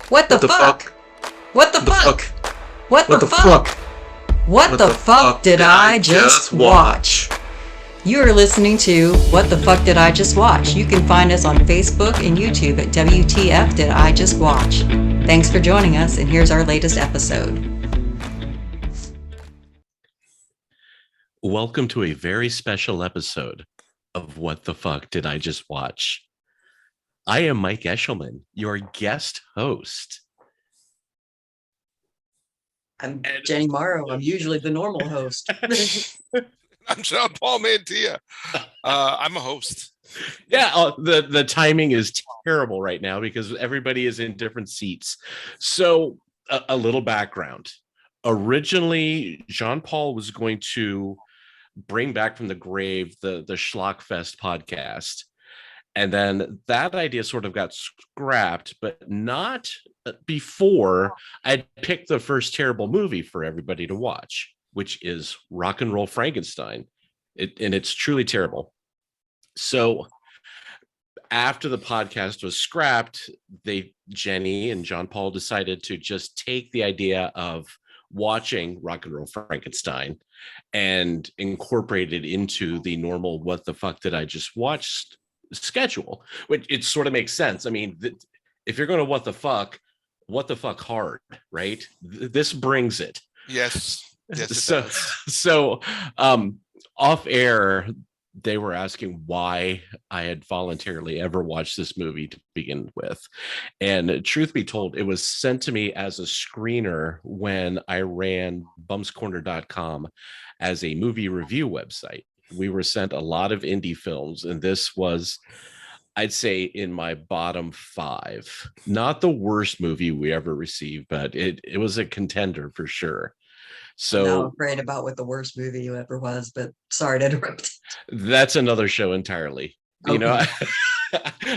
What the What the fuck? fuck? What the What the fuck? fuck? What the What the fuck? fuck? What the fuck did I just watch? You are listening to What the Fuck Did I Just Watch? You can find us on Facebook and YouTube at WTF Did I Just Watch? Thanks for joining us, and here's our latest episode. Welcome to a very special episode of What the Fuck Did I Just Watch? I am Mike Eshelman, your guest host. I'm Jenny Morrow. I'm usually the normal host. I'm Sean Paul Mantilla. I'm a host. Yeah, the timing is terrible right now because everybody is in different seats. So a little background. Originally, Jean Paul was going to bring back from the grave the Schlockfest podcast. And then that idea sort of got scrapped, but not before I picked the first terrible movie for everybody to watch, which is Rock N Roll Frankenstein. And it's truly terrible. So after the podcast was scrapped, Jenny and John Paul decided to just take the idea of watching Rock N Roll Frankenstein and incorporate it into the normal What the Fuck Did I Just Watch schedule, which it sort of makes sense. I mean, if you're going to what the fuck hard, right? This brings it. Yes, it does. So off air, they were asking why I had voluntarily ever watched this movie to begin with. And truth be told, it was sent to me as a screener when I ran bumscorner.com as a movie review website. We were sent a lot of indie films, and this was, I'd say, in my bottom 5. Not the worst movie we ever received, but it was a contender for sure. So I'm now afraid about what the worst movie you ever was, but sorry to interrupt. That's another show entirely. Okay. You know,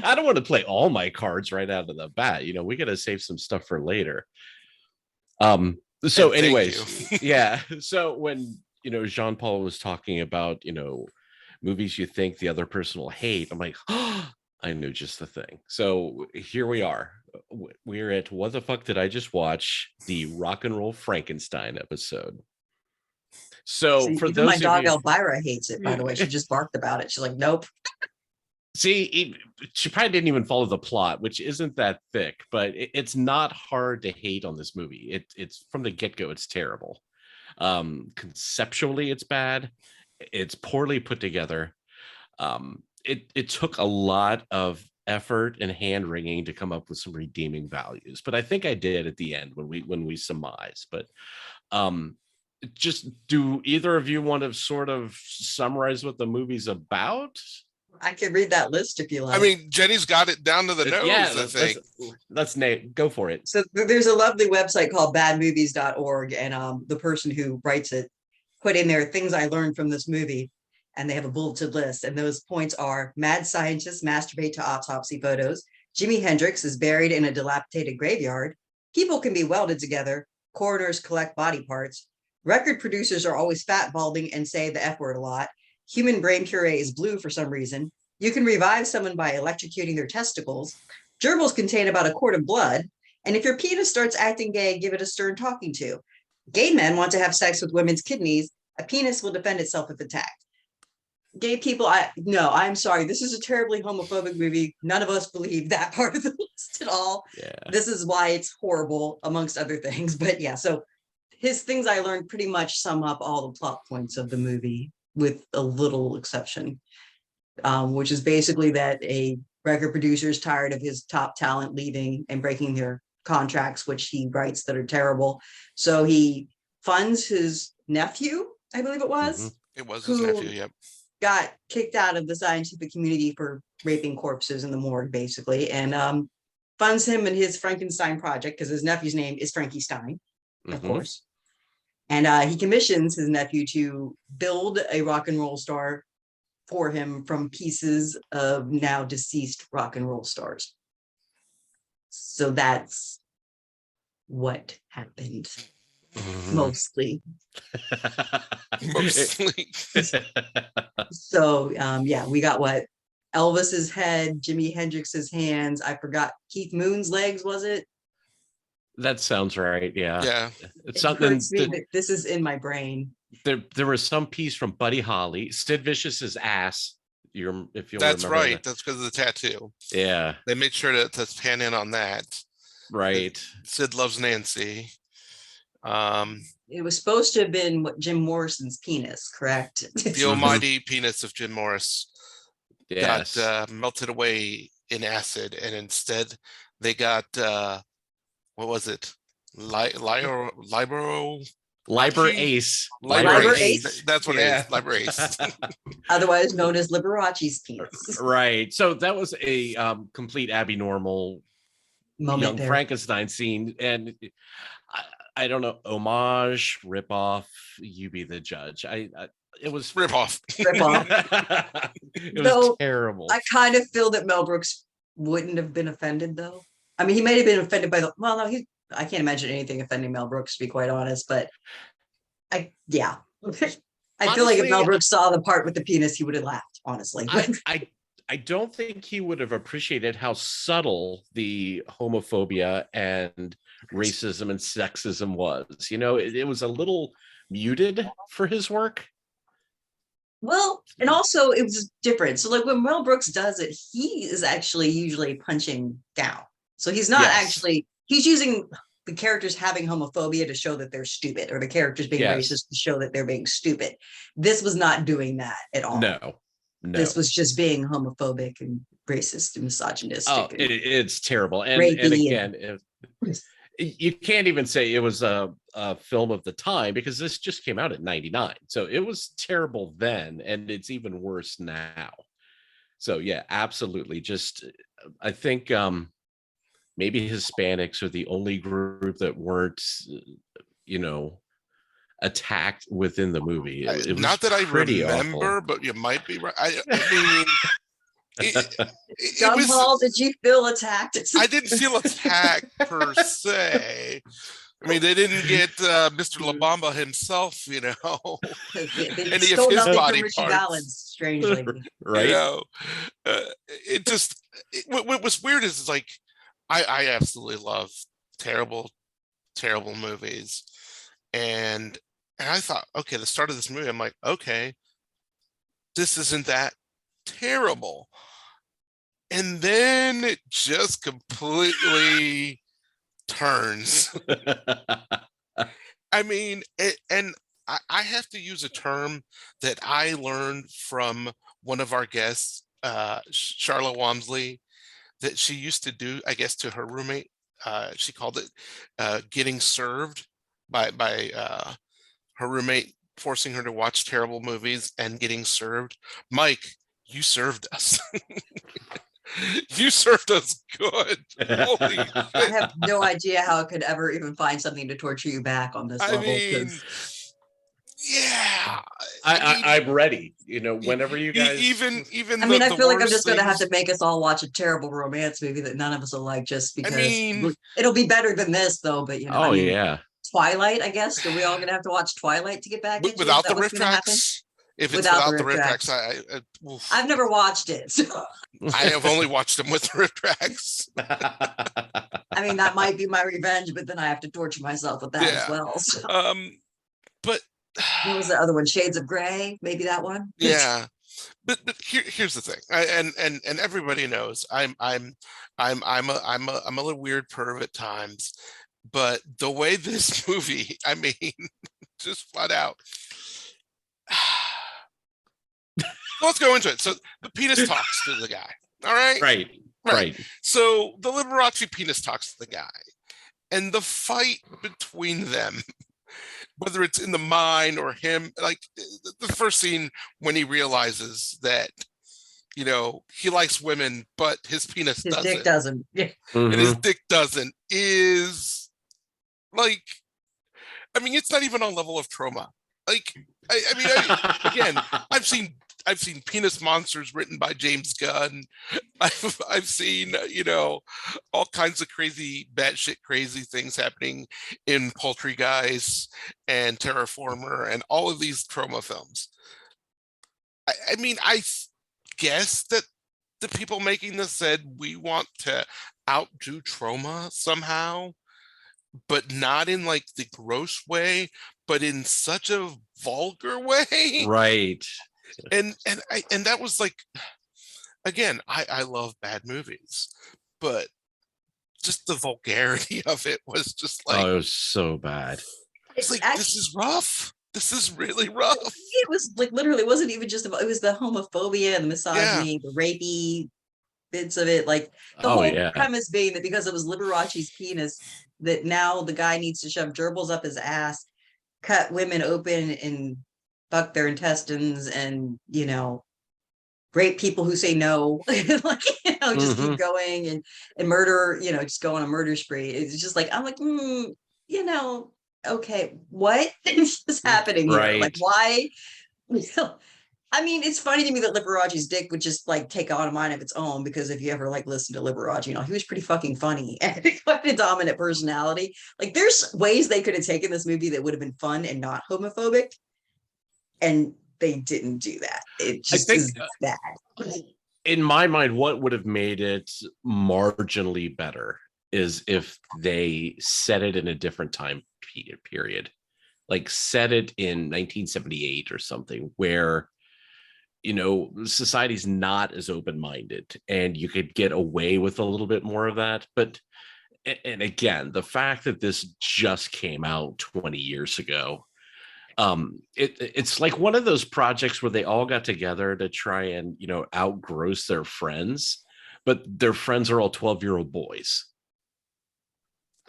I don't want to play all my cards right out of the bat. You know, we got to save some stuff for later. So anyways, yeah. So when, Jean Paul was talking about, movies you think the other person will hate, I'm like, oh, I knew just the thing. So here we are. We're at What the Fuck Did I Just Watch? The Rock N Roll Frankenstein episode. So for those my of dog you, Elvira hates it, by the way. She just barked about it. She's like, nope. See, she probably didn't even follow the plot, which isn't that thick, but it's not hard to hate on this movie. It's from the get-go, it's terrible. Conceptually, it's bad. It's poorly put together. It took a lot of effort and hand-wringing to come up with some redeeming values, but I think I did at the end when we surmise. But just, do either of you want to sort of summarize what the movie's about? I could read that list if you like. I mean, Jenny's got it down to the nose, yeah, I think. Let's go for it. So there's a lovely website called badmovies.org, and the person who writes it put in there things I learned from this movie, and they have a bulleted list, and those points are: mad scientists masturbate to autopsy photos, Jimi Hendrix is buried in a dilapidated graveyard, people can be welded together, coroners collect body parts, record producers are always fat, balding, and say the F word a lot, human brain puree is blue for some reason, you can revive someone by electrocuting their testicles, gerbils contain about a quart of blood, and if your penis starts acting gay, give it a stern talking to. Gay men want to have sex with women's kidneys. A penis will defend itself if attacked. Gay people, I'm sorry. This is a terribly homophobic movie. None of us believe that part of the list at all. Yeah. This is why it's horrible, amongst other things. But yeah, so his things I learned pretty much sum up all the plot points of the movie, with a little exception, which is basically that a record producer is tired of his top talent leaving and breaking their contracts, which he writes that are terrible. So he funds his nephew, I believe it was. Mm-hmm. It was his nephew, yep. Got kicked out of the scientific community for raping corpses in the morgue, basically, and funds him in his Frankenstein project because his nephew's name is Frankie Stein, of course. And he commissions his nephew to build a rock and roll star for him from pieces of now deceased rock and roll stars. So that's what happened. Mostly. So we got what? Elvis's head, Jimi Hendrix's hands. I forgot Keith Moon's legs, was it? That sounds right. Yeah. Yeah, It's It something hurts me that that this is in my brain. there was some piece from Buddy Holly, Sid Vicious's ass. If you'll that's remember right. that. That's because of the tattoo. Yeah. They made sure to pan in on that. Right. Sid loves Nancy. Um, It was supposed to have been Jim Morrison's penis, correct? the almighty penis of Jim Morris got Yes. melted away in acid, and instead they got what was it? Libero Liber Achi? Ace. Liber Ace. Ace? That's what it Yeah. is. Liber Ace. Otherwise known as Liberace's penis. Right. So that was a complete Abby Normal Moment young there. Frankenstein scene. And I don't know, homage, rip off, you be the judge. It was Rip off. Rip off. It was Though, terrible. I kind of feel that Mel Brooks wouldn't have been offended, though. I mean, he may have been offended by well, no, I can't imagine anything offending Mel Brooks, to be quite honest, but yeah. I feel like if Honestly, Mel Brooks saw the part with the penis, he would have laughed, honestly. I don't think he would have appreciated how subtle the homophobia and racism and sexism was. It was a little muted for his work. Well, and also it was different. So like when Mel Brooks does it, he is actually usually punching down. So he's not actually, he's using the characters having homophobia to show that they're stupid, or the characters being racist to show that they're being stupid. This was not doing that at all. No. This was just being homophobic and racist and misogynistic. Oh, it's terrible. And again, you can't even say it was a film of the time, because this just came out in 99. So it was terrible then, and it's even worse now. So yeah, absolutely. Just, I think maybe Hispanics are the only group that weren't, attacked within the movie. It was not that I remember, awful. but you might be right. I mean, John Paul, did you feel attacked? I didn't feel attacked per se. I mean, they didn't get Mr. La Bamba himself, They any of stole his nothing body from Richie parts. Valens, strangely. Right. What was weird is like, I absolutely love terrible movies. And I thought, okay, the start of this movie, I'm like, okay, this isn't that terrible. And then it just completely turns. I mean, and I have to use a term that I learned from one of our guests, Charlotte Walmsley, that she used to do, I guess, to her roommate. She called it getting served by her roommate forcing her to watch terrible movies and getting served. Mike, you served us. You served us good. Holy shit. I have no idea how I could ever even find something to torture you back on this level. Mean, yeah. I'm ready. Whenever you guys. Even. I mean, I feel like I'm just going to have to make us all watch a terrible romance movie that none of us will like, just because it'll be better than this, though. But Oh, yeah. Twilight, I guess. Are we all going to have to watch Twilight to get back into without it? the riff tracks? If it's without the riff tracks, I've never watched it. So. I have only watched them with the riff tracks. I mean, that might be my revenge, but then I have to torture myself with that as well. So. But what was the other one? Shades of Grey? Maybe that one. Yeah. But here's the thing, and everybody knows I'm a little weird perv at times, but the way this movie, I mean, just flat out. Let's go into it. So the penis talks to the guy. All right. Right. So the Liberace penis talks to the guy, and the fight between them, whether it's in the mine or him, like the first scene when he realizes that, he likes women, but his penis doesn't. Dick doesn't. Yeah. And his dick doesn't is like, I mean, it's not even on level of trauma. Like, I mean, again, I've seen Penis Monsters written by James Gunn. I've seen, all kinds of crazy, batshit crazy things happening in Poultrygeist and Terraformer and all of these trauma films. I mean, I guess that the people making this said we want to outdo trauma somehow, but not in like the gross way, but in such a vulgar way. Right. And that was like, again, I love bad movies, but just the vulgarity of it was just like, Oh, it was so bad. it's like, this is rough. This is really rough. It was like literally, it wasn't even just about, it was the homophobia and the Yeah. misogyny, the rapey bits of it. Like the Oh, whole yeah. premise being that because it was Liberace's penis, that now the guy needs to shove gerbils up his ass, cut women open and fuck their intestines, and rape people who say no, like just keep Mhm. going and murder, just go on a murder spree. It's just like I'm like, okay, what is happening here? Like, Right. why? I mean, it's funny to me that Liberace's dick would just like take on a mind of its own, because if you ever like listen to Liberace, he was pretty fucking funny and quite a dominant personality. Like, there's ways they could have taken this movie that would have been fun and not homophobic, and they didn't do that. It I just think is bad. in my mind, what would have made it marginally better is if they set it in a different time period, like set it in 1978 or something, where society's not as open-minded and you could get away with a little bit more of that. But and again, the fact that this just came out 20 years ago, it's like one of those projects where they all got together to try and outgross their friends, but their friends are all 12-year-old boys.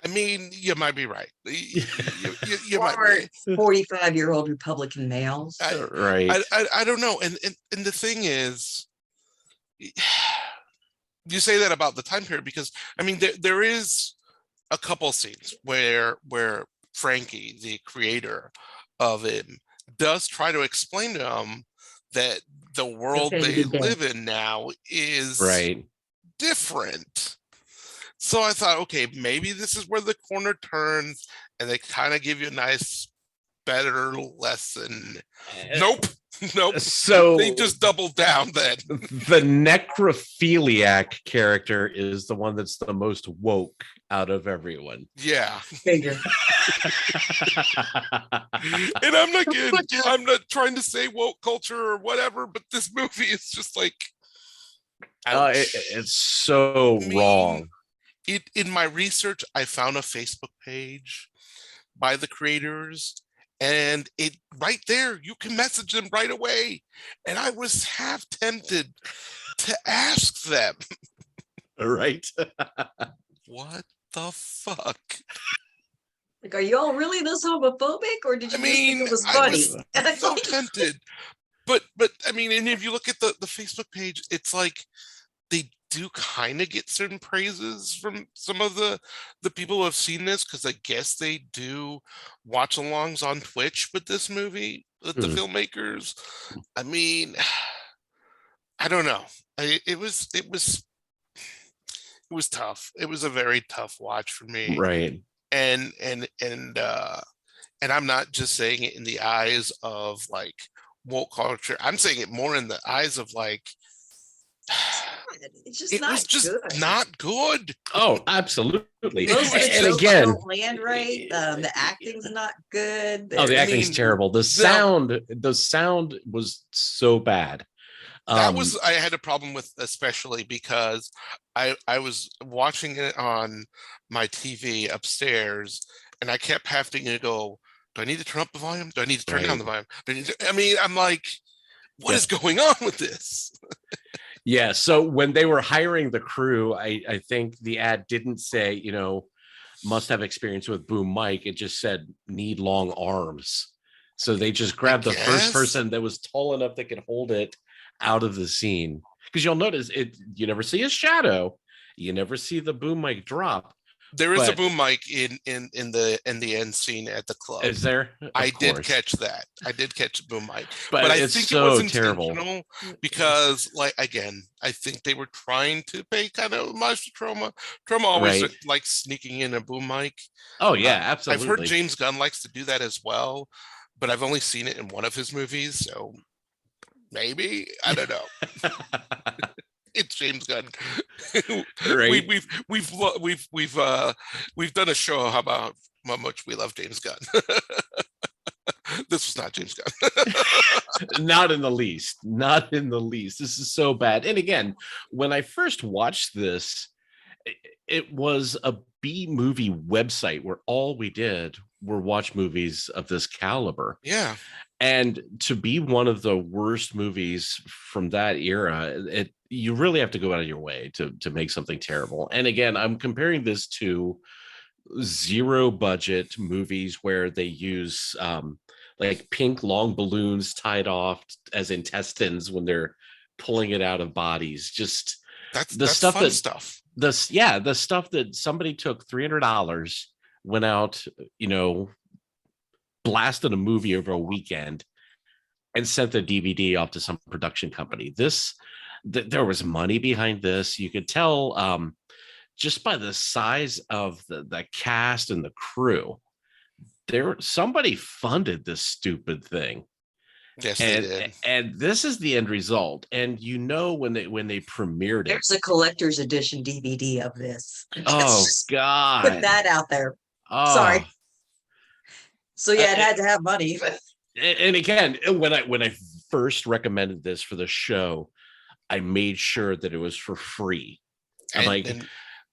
I mean, you might be right. You might Or be. 45-year-old Republican males. Right. I don't know. And the thing is, you say that about the time period because I mean there is a couple scenes where Frankie, the creator of him, does try to explain to him that the world Okay to they be gay. live in now is Right. different. So I thought, okay, maybe this is where the corner turns and they kind of give you a nice, better lesson. Nope. Nope. So They just doubled down then. the necrophiliac character is the one that's the most woke out of everyone. Yeah. Figure. And I'm not trying to say woke culture or whatever, but this movie is just like, it's so wrong. In my research, I found a Facebook page by the creators, and it right there, you can message them right away. And I was half tempted to ask them, Right. what the fuck? Like, are you all really this homophobic, or did you just think it was funny? I was so tempted. But I mean, and if you look at the Facebook page, it's like they do kind of get certain praises from some of the people who have seen this, because I guess they do watch alongs on Twitch with this movie, with the filmmakers. I mean, I don't know. It was tough. It was a very tough watch for me. Right. And I'm not just saying it in the eyes of like woke culture. I'm saying it more in the eyes of like, It was just not good. Oh, absolutely. Most of the And jokes again, don't land right. The acting's not good. the acting's terrible. The sound was so bad. That was I had a problem with, especially because I was watching it on my TV upstairs, and I kept having to go, do I need to turn up the volume? Do I need to turn down the volume? I mean, I'm like, what is going on with this? Yeah. So when they were hiring the crew, I think the ad didn't say, must have experience with boom mic. It just said need long arms. So they just grabbed the first person that was tall enough that could hold it out of the scene. Because you'll notice you never see a shadow. You never see the boom mic drop. There is a boom mic in the end scene at the club. Is there? I did catch that. I did catch a boom mic, but I think it was terrible. intentional because, like, again, I think they were trying to pay kind of homage to Trauma. Trauma always likes sneaking in a boom mic. Oh yeah, absolutely. I've heard James Gunn likes to do that as well, but I've only seen it in one of his movies, so maybe I don't know. It's James Gunn. Right. We've done a show about how much we love James Gunn. This was not James Gunn. Not in the least. Not in the least. This is so bad. And again, when I first watched this, it was a B movie website where all we did were watch movies of this caliber. Yeah. And to be one of the worst movies from that era, you really have to go out of your way to make something terrible. And again, I'm comparing this to zero budget movies where they use like pink long balloons tied off as intestines when they're pulling it out of bodies. Just that's stuff fun stuff. The stuff that somebody took $300, went out, blasted a movie over a weekend and sent the DVD off to some production company. There was money behind this. You could tell just by the size of the cast and the crew, somebody funded this stupid thing. Yes, they did. And this is the end result. And when they premiered it, there's a collector's edition DVD of this. Oh God! Put that out there. Oh. Sorry. So yeah, it had to have money. And again, when I first recommended this for the show, I made sure that it was for free.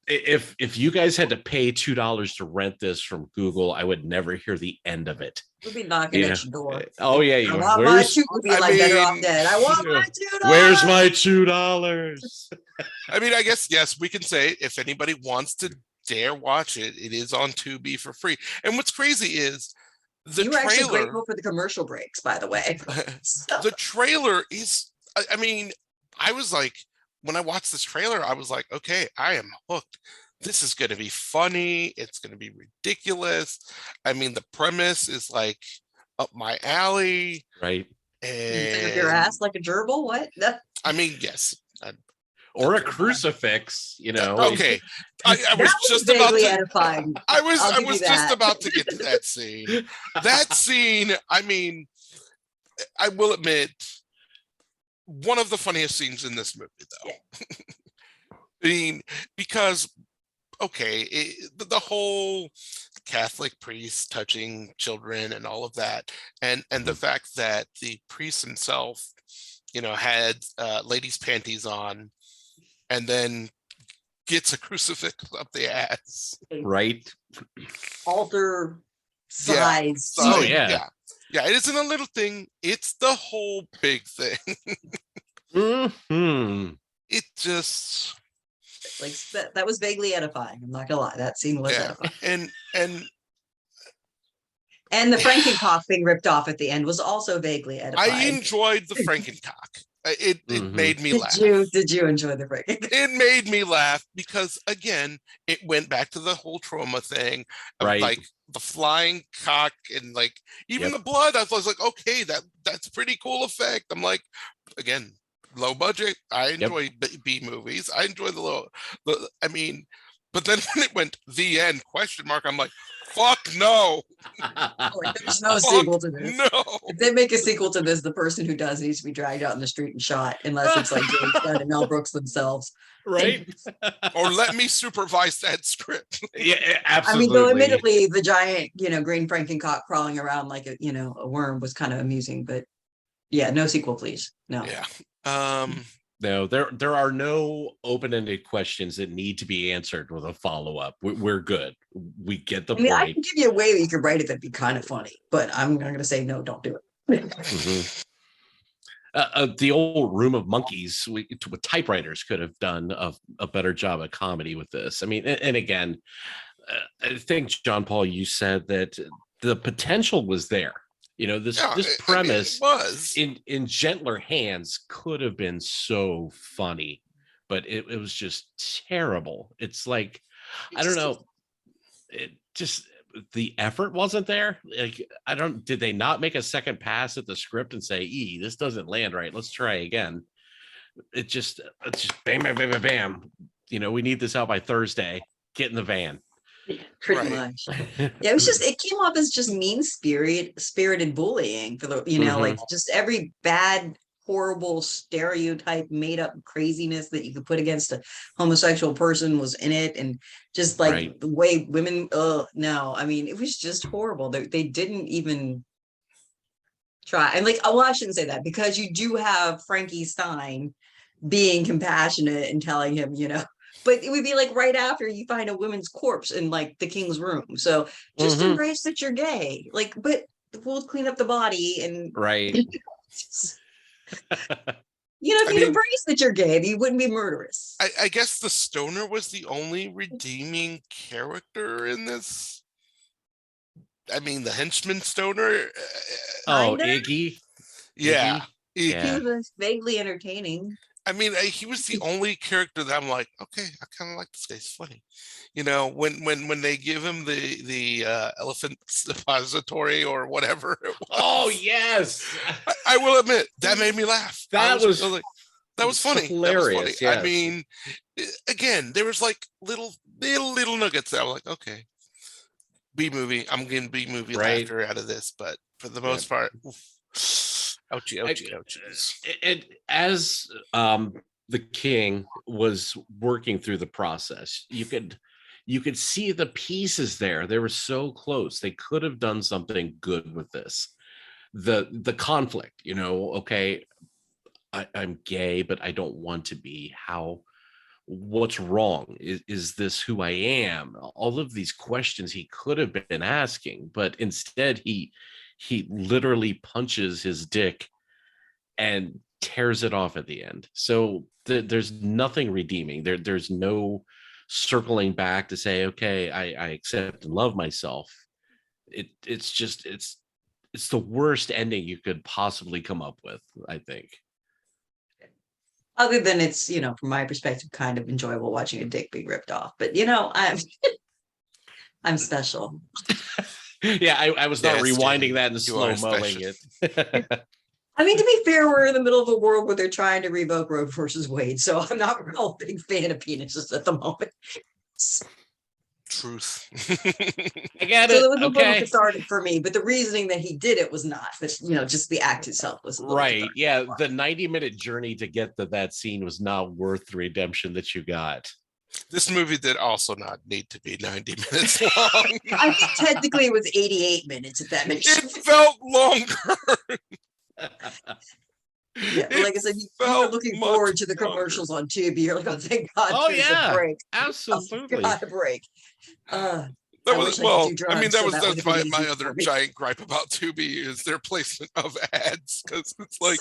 If you guys had to pay $2 to rent this from Google, I would never hear the end of it. We'd be knocking at your door. Oh yeah, I want my $2. Would be like Better Off Dead. I want my $2. Where's my $2? I mean, I guess yes, we can say if anybody wants to dare watch it, it is on Tubi for free. And what's crazy is you were actually grateful for the commercial breaks, by the way. The trailer is. I mean, I was like, when I watched this trailer, I was like, okay, I am hooked. This is going to be funny. It's going to be ridiculous. I mean, the premise is like up my alley. Right. And your ass like a gerbil? What? I mean, yes. Or a crucifix, Okay. I was just about to edifying. I was just about to get to that scene. That scene, I mean, I will admit, one of the funniest scenes in this movie, though. I mean, because, okay, the whole Catholic priest touching children and all of that, and the fact that the priest himself, had ladies' panties on, and then gets a crucifix up the ass. Right. Altar size. Yeah. Oh, yeah. Yeah, it isn't a little thing. It's the whole big thing. Mm-hmm. It just... like that was vaguely edifying. I'm not gonna lie. That scene was edifying. And the Frankencock being ripped off at the end was also vaguely edifying. I enjoyed the Frankencock. It made me laugh. Did you enjoy the Frankencock? It made me laugh because, again, it went back to the whole trauma thing of like the flying cock and like even the blood. I was like, okay, that's pretty cool effect. I'm like, again, low budget. I enjoy B movies. I enjoy I mean, but then when it went the end ? I'm like, fuck no. There's no sequel to this. No. If they make a sequel to this, the person who does needs to be dragged out in the street and shot, unless it's like James Gunn and Mel Brooks themselves. Right. Or let me supervise that script. Yeah, absolutely. I mean, though admittedly the giant, green Frankencock crawling around like a worm was kind of amusing, but yeah, no sequel, please. No. Yeah. No, there are no open-ended questions that need to be answered with a follow-up. We're good. We get the point. I can give you a way that you could write it that'd be kind of funny, but I'm going to say no, don't do it. The old Room of Monkeys with typewriters could have done a better job at comedy with this. I mean, and again, I think, John Paul, you said that the potential was there. This premise was in gentler hands could have been so funny, but it was just terrible. It's like, I don't know. It just, the effort wasn't there. Like, did they not make a second pass at the script and say, this doesn't land right. Let's try again. It's just bam, bam, bam, bam, bam. We need this out by Thursday. Get in the van. Pretty much. Yeah, it came off as just mean spirited bullying for the, like just every bad horrible stereotype made up craziness that you could put against a homosexual person was in it, and just like Right. the way women, no, I mean, it was just horrible. They didn't even try. And like, oh, well, I shouldn't say that, because you do have Frankie Stein being compassionate and telling him, but it would be like right after you find a woman's corpse in like the king's room. So just Mhm. embrace that you're gay. Like, but we'll clean up the body and Right. if I you mean- embrace that you're gay, you wouldn't be murderous. I guess the stoner was the only redeeming character in this. I mean, the henchman stoner. Oh, Kinda. Iggy. Yeah. He Yeah. was vaguely entertaining. I mean, he was the only character that I'm like, okay, I kind of like this guy. He's funny. When they give him the elephant suppository or whatever it was. Oh yes. I will admit that made me laugh. That was like, that was funny. hilarious, That was funny. yes. I mean, again, there was like little nuggets that I was like, okay, B movie. I'm getting B movie Right. laughter out of this, but for the most part, oof. Ouchie, ouchies. And as the king was working through the process, you could see the pieces there. They were so close. They could have done something good with this. The conflict, okay, I'm gay, but I don't want to be. What's wrong? Is this who I am? All of these questions he could have been asking, but instead he literally punches his dick and tears it off at the end. So there's nothing redeeming. There's no circling back to say, okay, I accept and love myself. It's the worst ending you could possibly come up with, I think. Other than it's, from my perspective, kind of enjoyable watching a dick being ripped off. But I'm special. Yeah, I was not Yes, rewinding Jamie, that and you slow are mowing special. it. I mean, to be fair, we're in the middle of a world where they're trying to revoke Roe versus Wade, so I'm not a real big fan of penises at the moment. Truth. I get So it. it was a little Okay. cathartic for me, but the reasoning that he did it was not. But just the act itself was a little Right. cathartic. Yeah. The 90-minute journey to get to that scene was not worth the redemption that you got. This movie did also not need to be 90 minutes long. I think technically it was 88 minutes at that minute. It felt longer. Yeah, but like I said, you were felt looking much forward to the longer. commercials on Tubi. You're like, oh, thank God Oh, there's yeah. a break. Absolutely. God, a break. That I was wish I could do I mean, drugs, so that that's would've been my easy other for me. giant gripe about Tubi is their placement of ads, because it's like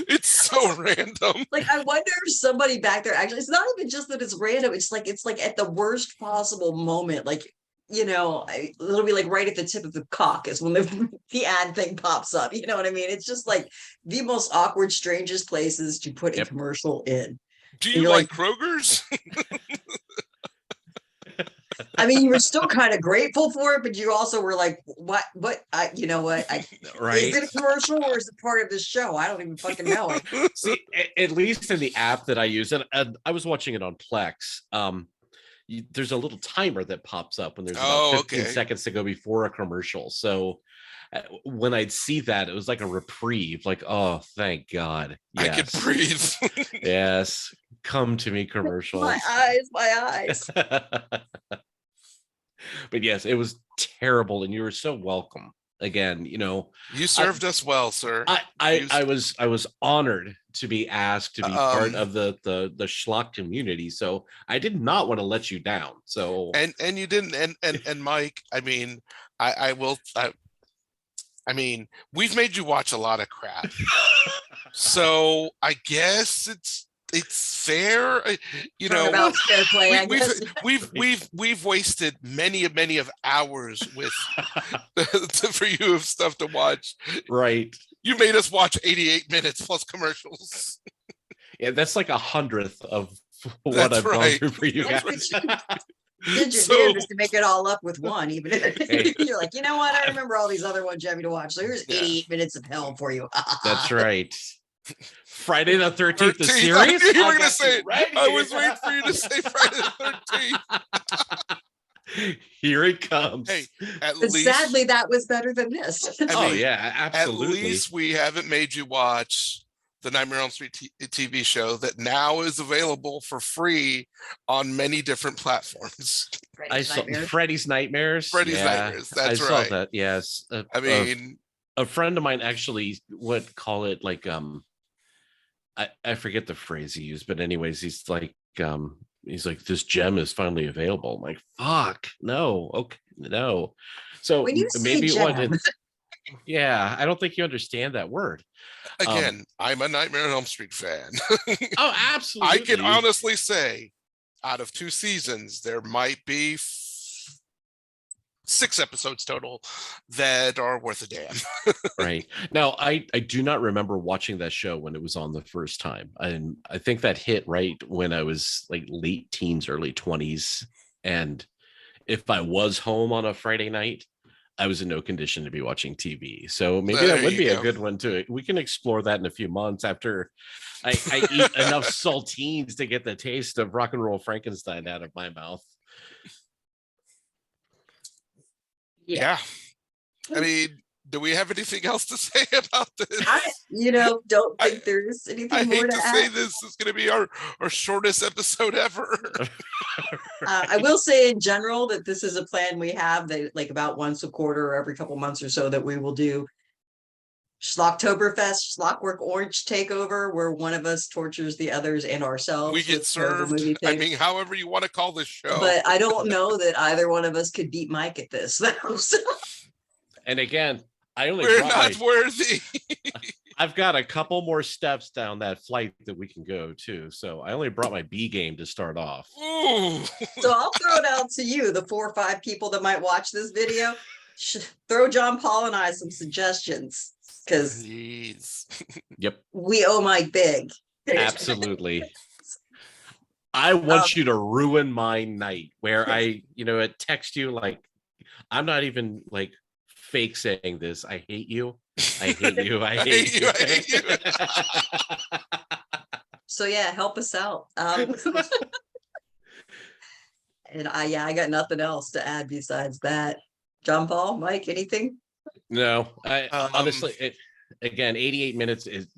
it's so random. Like, I wonder if somebody back there actually, it's not even just that it's random. It's like at the worst possible moment. Like, it'll be like right at the tip of the cock is when the ad thing pops up. You know what I mean? It's just like the most awkward, strangest places to put a Yep. commercial in. Do And you you're like Kroger's? I mean, you were still kind of grateful for it, but you also were like, what, you know what? Right. Is it a commercial or is it part of the show? I don't even fucking know. See, at least in the app that I use, and I was watching it on Plex. There's a little timer that pops up when there's about 15 seconds to go before a commercial. So when I'd see that, it was like a reprieve. Like, oh, thank God. Yes. I can breathe. Yes. Come to me, commercials. My eyes. But yes, it was terrible, and you were so welcome. Again, You served us well, sir. I was honored to be asked to be part of the Schlock community, so I did not want to let you down. So and you didn't, and Mike, I mean, I mean, we've made you watch a lot of crap, so I guess it's fair, About fair play, I guess. we've wasted many of hours with for you of stuff to watch. Right. You made us watch 88 minutes plus commercials. Yeah, that's like 100th of what That's I've gone right. through for you That's guys. Did your So- damnedest to make it all up with one, even if you're like, you know what? I remember all these other ones you have me to watch. So here's 88 minutes of hell for you. That's right. Friday the 13th, the 13th. series. You were I gonna got say you it. right I here. was waiting for you to say Friday the 13th. Here it comes. Hey, at But least sadly, that was better than this. I Oh mean, yeah, absolutely. At least we haven't made you watch the Nightmare on Elm Street TV show that now is available for free on many different platforms. I saw Freddy's Nightmares. Freddy's Nightmares. That's I right. saw that. Yes. I mean, a friend of mine actually would call it like I forget the phrase he used, but anyways, he's like this gem is finally available. I'm like, fuck, no, okay, no. So When you say maybe it gem. wasn't. Yeah, I don't think you understand that word. again, I'm a Nightmare on Elm Street fan. Oh, absolutely. I can honestly say, out of 2 seasons, there might be 6 episodes total that are worth a damn. Right. Now, I do not remember watching that show when it was on the first time. And I think that hit right when I was like late teens, early 20s. And if I was home on a Friday night, I was in no condition to be watching TV. So maybe There that would you be a go. good one too. We can explore that in a few months after I eat enough saltines to get the taste of Rock and Roll Frankenstein out of my mouth. Yeah. I mean, do we have anything else to say about this? I don't think there's I anything more hate to to say add. this is going to be our shortest episode ever. I will say in general that this is a plan we have that like about once a quarter or every couple months or so that we will do Schlocktoberfest, Schlockwork Orange Takeover, where one of us tortures the others and ourselves. We get with horrible served. movie I things. mean, however you want to call this show. But I don't know that either one of us could beat Mike at this. So. And again, I only We're brought not worthy. I've got a couple more steps down that flight that we can go to. So I only brought my B game to start off. Ooh. So I'll throw it out to you, the 4 or 5 people that might watch this video. Throw John Paul and I some suggestions because Yep. we owe Mike big. Absolutely. I want you to ruin my night where I text you like, I'm not even like fake saying this. I hate you. I hate you. I hate you. I hate you. So yeah, help us out. And I got nothing else to add besides that. John Paul, Mike, anything? No, I honestly, again, 88 minutes is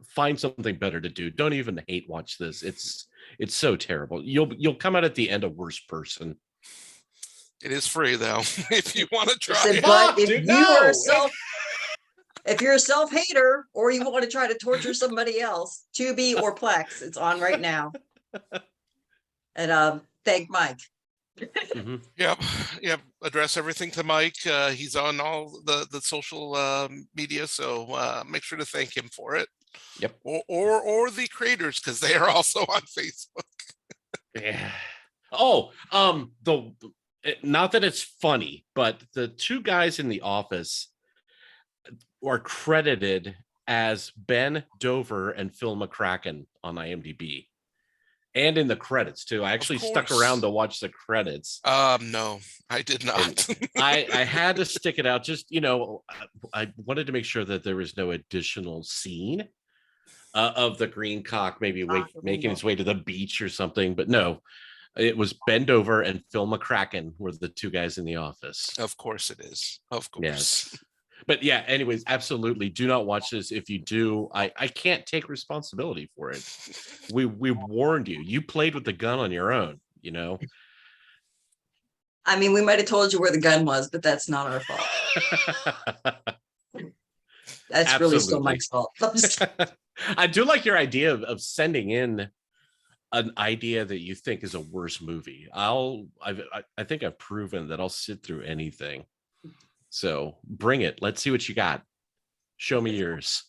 find something better to do. Don't even hate watch this. It's so terrible. You'll come out at the end a worse person. It is free though, if you want to try it. But if you're a self-hater or you want to try to torture somebody else, Tubi or Plex, it's on right now. And thank Mike. Mm-hmm. Yep. Address everything to Mike. He's on all the social media, so make sure to thank him for it. Yep. Or the creators, because they are also on Facebook. Yeah. Oh, not that it's funny, but the 2 guys in the office are credited as Ben Dover and Phil McCracken on IMDb. And in the credits too. I actually stuck around to watch the credits. No, I did not. I had to stick it out. Just, I wanted to make sure that there was no additional scene of the green cock maybe making its way to the beach or something. But no, it was Ben Dover and Phil McCracken were the 2 guys in the office. Of course it is. Of course. Yes. But yeah, anyways, absolutely do not watch this. If you do, I can't take responsibility for it. We warned you. You played with the gun on your own, I mean, we might have told you where the gun was, but that's not our fault. That's really still Mike's fault. I do like your idea of sending in an idea that you think is a worse movie. I think I've proven that I'll sit through anything. So bring it. Let's see what you got. Show me yours.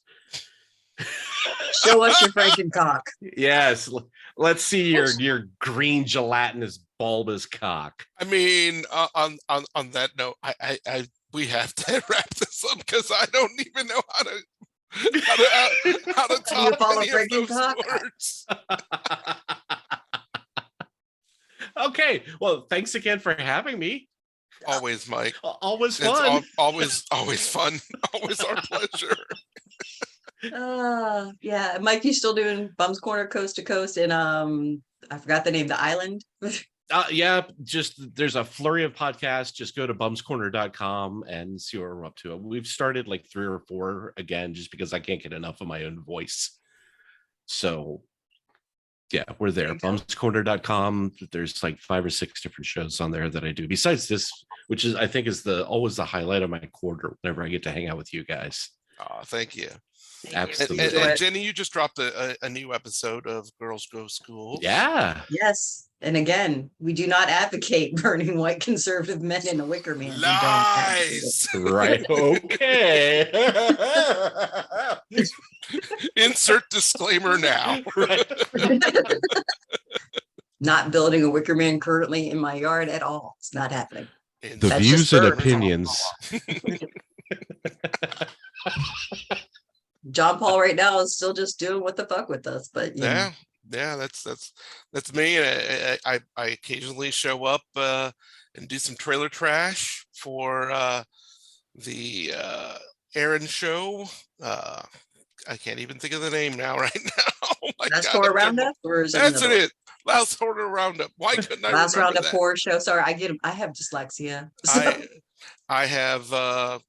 Show us your Franken cock. Yes. Let's see your green gelatinous bulbous cock. I mean, on that note, we have to wrap this up because I don't even know how to top any of those words. Okay. Well, thanks again for having me. Always, Mike. Always fun. Always fun. Always our pleasure. Yeah, Mike, you still doing Bum's Corner Coast to Coast and I forgot the name, the island. Yeah, just there's a flurry of podcasts. Just go to bumscorner.com and see what we're up to. We've started like 3 or 4 again, just because I can't get enough of my own voice. So yeah, we're there. Bumscorner.com. There's like 5 or 6 different shows on there that I do. Besides this, which is I think is always the highlight of my quarter whenever I get to hang out with you guys. Oh, thank you. Absolutely. And Jenny, you just dropped a new episode of Girls Go School. Yeah. Yes. And again, we do not advocate burning white conservative men in a wicker man. We don't Lies. Right. Okay. Insert disclaimer now. Right. Not building a wicker man currently in my yard at all. It's not happening. The That's views just and burn. opinions. John Paul right now is still just doing what the fuck with us, but you know. Yeah, that's me. And I occasionally show up and do some trailer trash for the Aaron show. I can't even think of the name now right now. Oh my Last God, Horror Roundup, or is it that's another one? it. Last Horror Roundup. Why couldn't I Last remember Roundup that? horror show. Sorry, I have dyslexia. So, I have a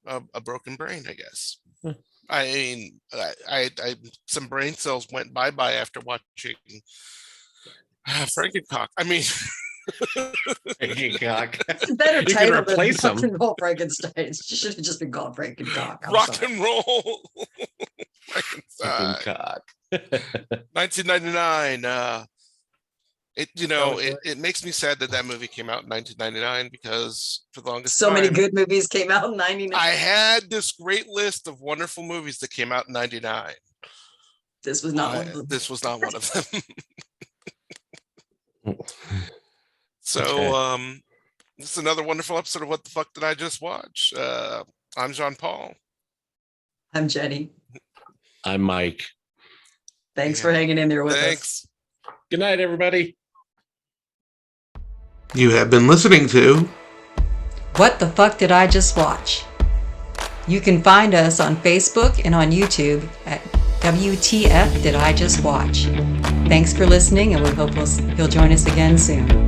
broken brain, I guess. I mean, I some brain cells went bye-bye after watching Frankencock. I mean, Frankencock. it's a better You can title replace than Rock them. N Roll Frankenstein. It should have just been called Frankencock. I'm Rock sorry. and Roll Frankenstein. Frankencock. 1999. It makes me sad that movie came out in 1999 because for the longest So time, many good movies came out in '99. I had this great list of wonderful movies that came out in 99. This was not one of them. This was not one of them. So, Okay. this is another wonderful episode of What the Fuck Did I Just Watch? I'm Jean Paul. I'm Jenny. I'm Mike. Thanks for hanging in there with us. Thanks. Good night, everybody. You have been listening to What the Fuck Did I Just Watch? You can find us on Facebook and on YouTube at WTF Did I Just Watch? Thanks for listening, and we hope you'll join us again soon.